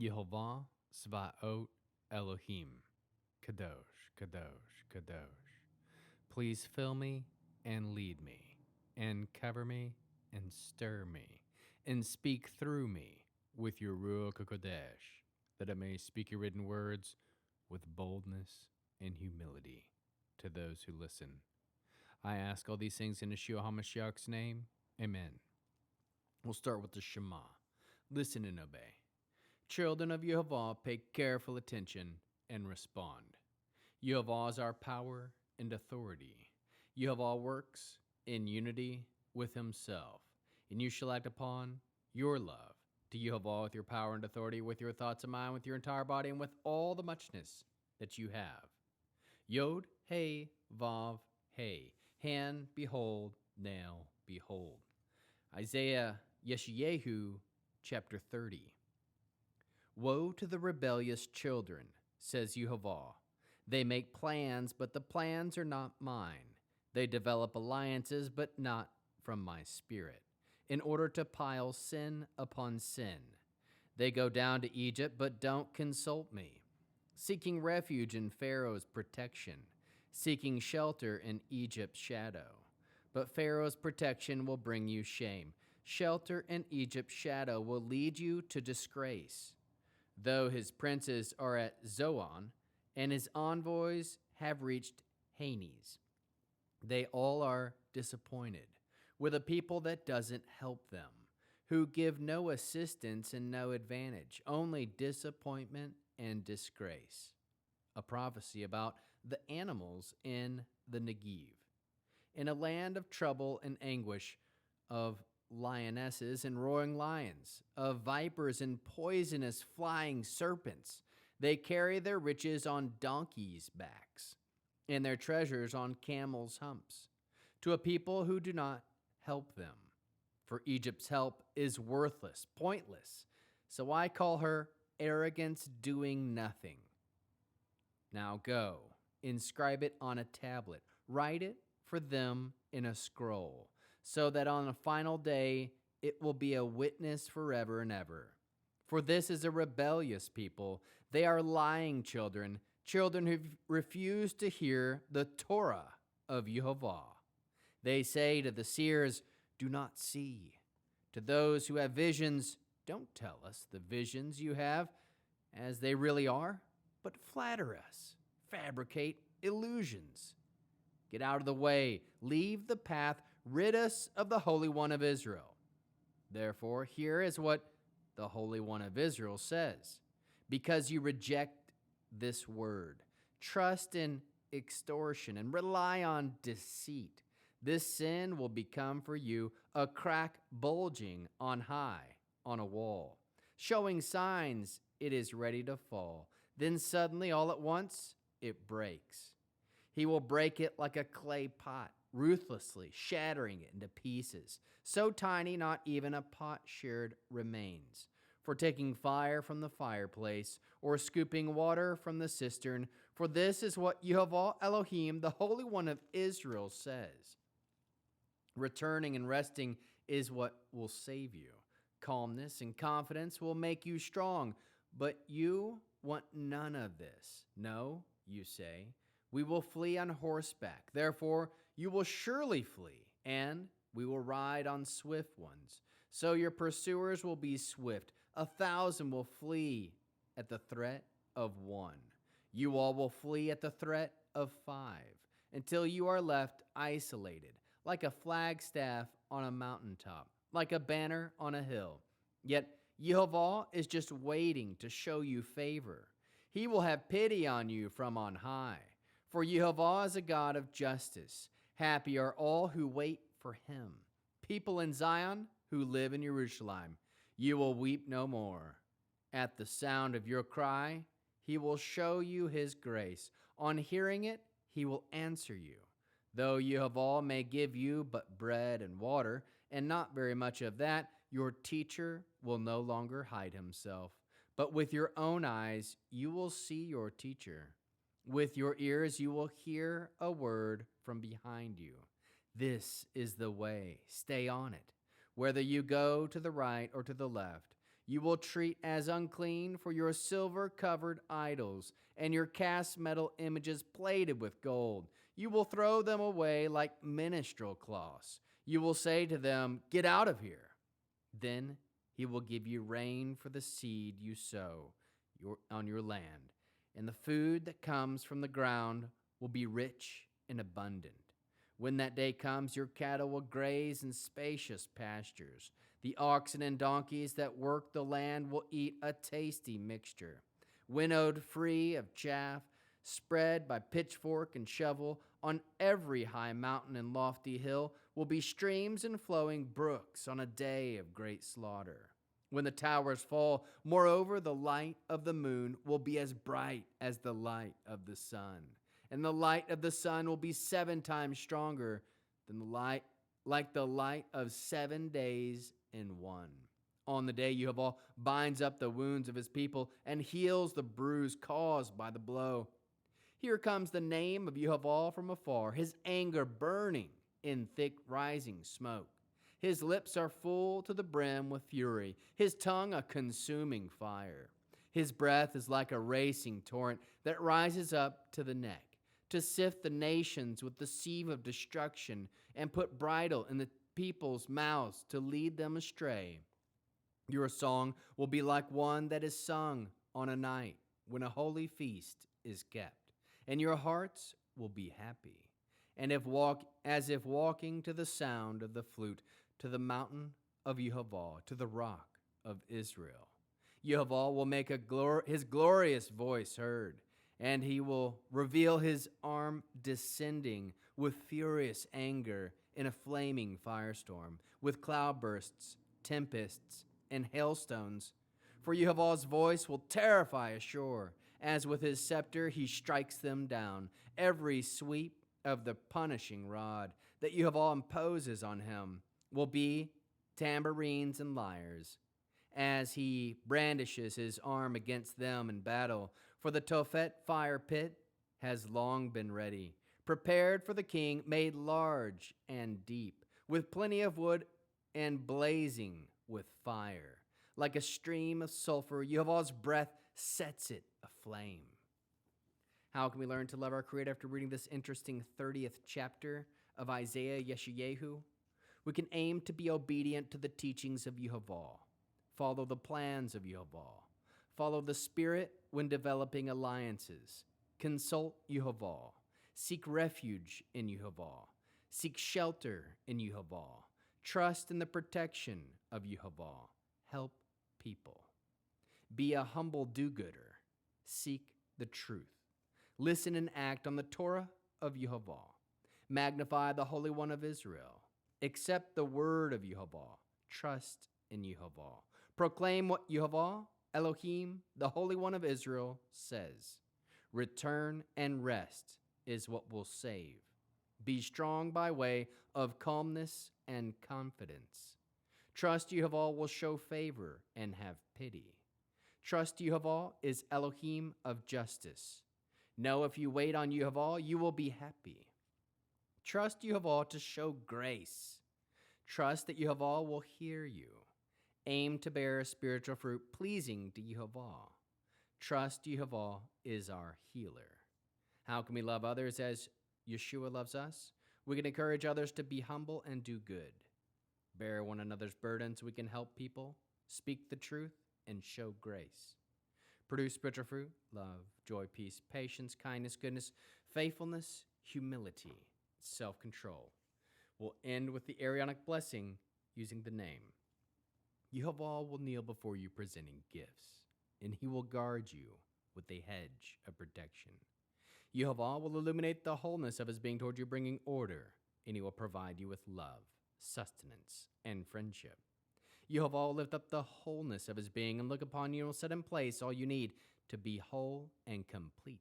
Yehovah Svaot Elohim, Kadosh, Kadosh, Kadosh. Please fill me and lead me, and cover me and stir me, and speak through me with your Ruach HaKodesh, that I may speak your written words with boldness and humility to those who listen. I ask all these things in Yeshua HaMashiach's name. Amen. We'll start with the Shema. Listen and obey. Children of Yehovah, pay careful attention and respond. Yehovah is our power and authority. Yehovah works in unity with himself, and you shall act upon your love to Yehovah with your power and authority, with your thoughts and mind, with your entire body, and with all the muchness that you have. Yod, Hey, Vav, Hey. Hand, behold, nail, behold. Isaiah Yeshayahu, chapter 30. Woe to the rebellious children, says Yehovah. They make plans, but the plans are not mine. They develop alliances, but not from my spirit, in order to pile sin upon sin. They go down to Egypt, but don't consult me, seeking refuge in Pharaoh's protection, seeking shelter in Egypt's shadow. But Pharaoh's protection will bring you shame. Shelter in Egypt's shadow will lead you to disgrace. Though his princes are at Zoan, and his envoys have reached Hanes, they all are disappointed with a people that doesn't help them, who give no assistance and no advantage, only disappointment and disgrace. A prophecy about the animals in the Negev. In a land of trouble and anguish, of lionesses and roaring lions, of vipers and poisonous flying serpents, they carry their riches on donkeys' backs, and their treasures on camels' humps, to a people who do not help them. For Egypt's help is worthless, pointless, so I call her arrogance doing nothing. Now go, inscribe it on a tablet, write it for them in a scroll, so that on a final day it will be a witness forever and ever. For this is a rebellious people. They are lying children, children who refuse to hear the Torah of Yehovah. They say to the seers, do not see. To those who have visions, don't tell us the visions you have as they really are, but flatter us, fabricate illusions. Get out of the way, leave the path, rid us of the Holy One of Israel. Therefore, here is what the Holy One of Israel says. Because you reject this word, trust in extortion, and rely on deceit, this sin will become for you a crack bulging on high on a wall, showing signs it is ready to fall. Then suddenly, all at once, it breaks. He will break it like a clay pot, ruthlessly shattering it into pieces, so tiny not even a potsherd remains. For taking fire from the fireplace, or scooping water from the cistern, for this is what Yehovah Elohim, the Holy One of Israel, says. Returning and resting is what will save you. Calmness and confidence will make you strong, but you want none of this. No, you say, we will flee on horseback. Therefore, you will surely flee, and we will ride on swift ones. So your pursuers will be swift. 1,000 will flee at the threat of one. You all will flee at the threat of 5, until you are left isolated, like a flagstaff on a mountaintop, like a banner on a hill. Yet Yehovah is just waiting to show you favor. He will have pity on you from on high. For Yehovah is a God of justice. Happy are all who wait for him. People in Zion who live in Jerusalem, you will weep no more. At the sound of your cry, he will show you his grace. On hearing it, he will answer you. Though Yehovah may give you but bread and water, and not very much of that, your teacher will no longer hide himself. But with your own eyes, you will see your teacher. With your ears you will hear a word from behind you. This is the way, stay on it. Whether you go to the right or to the left, you will treat as unclean for your silver-covered idols and your cast metal images plated with gold. You will throw them away like minstrel cloths. You will say to them, "Get out of here." Then he will give you rain for the seed you sow on your land, and the food that comes from the ground will be rich and abundant. When that day comes, your cattle will graze in spacious pastures. The oxen and donkeys that work the land will eat a tasty mixture, winnowed free of chaff, spread by pitchfork and shovel. On every high mountain and lofty hill will be streams and flowing brooks on a day of great slaughter. When the towers fall, moreover, the light of the moon will be as bright as the light of the sun, and the light of the sun will be 7 times stronger than like the light of 7 days in one. On the day Yehovah binds up the wounds of his people and heals the bruise caused by the blow. Here comes the name of Yehovah from afar, his anger burning in thick rising smoke. His lips are full to the brim with fury, his tongue a consuming fire. His breath is like a racing torrent that rises up to the neck, to sift the nations with the sieve of destruction and put bridle in the people's mouths to lead them astray. Your song will be like one that is sung on a night when a holy feast is kept, and your hearts will be happy, and as if walking to the sound of the flute, to the mountain of Yehovah, to the rock of Israel. Yehovah will make his glorious voice heard, and he will reveal his arm descending with furious anger in a flaming firestorm, with cloudbursts, tempests, and hailstones. For Yehovah's voice will terrify Ashur, as with his scepter he strikes them down, every sweep of the punishing rod that Yehovah imposes on him will be tambourines and lyres, as he brandishes his arm against them in battle. For the Tophet fire pit has long been ready, prepared for the king, made large and deep, with plenty of wood and blazing with fire. Like a stream of sulfur, Yehovah's breath sets it aflame. How can we learn to love our Creator after reading this interesting 30th chapter of Isaiah Yeshayahu? We can aim to be obedient to the teachings of Yehovah, follow the plans of Yehovah, follow the Spirit when developing alliances, consult Yehovah, seek refuge in Yehovah, seek shelter in Yehovah, trust in the protection of Yehovah, help people. Be a humble do-gooder, seek the truth, listen and act on the Torah of Yehovah, magnify the Holy One of Israel, accept the word of Yehovah, trust in Yehovah, proclaim what Yehovah, Elohim, the Holy One of Israel, says. Return and rest is what will save. Be strong by way of calmness and confidence. Trust Yehovah will show favor and have pity. Trust Yehovah is Elohim of justice. Know if you wait on Yehovah, you will be happy. Trust Yehovah to show grace. Trust that Yehovah will hear you. Aim to bear spiritual fruit pleasing to Yehovah. Trust Yehovah is our healer. How can we love others as Yeshua loves us? We can encourage others to be humble and do good. Bear one another's burdens so we can help people, speak the truth, and show grace. Produce spiritual fruit, love, joy, peace, patience, kindness, goodness, faithfulness, humility, self-control. We'll end with the Aaronic blessing using the name. Yehovah will kneel before you presenting gifts, and he will guard you with a hedge of protection. Yehovah will illuminate the wholeness of his being toward you, bringing order, and he will provide you with love, sustenance, and friendship. Yehovah will lift up the wholeness of his being and look upon you and will set in place all you need to be whole and complete.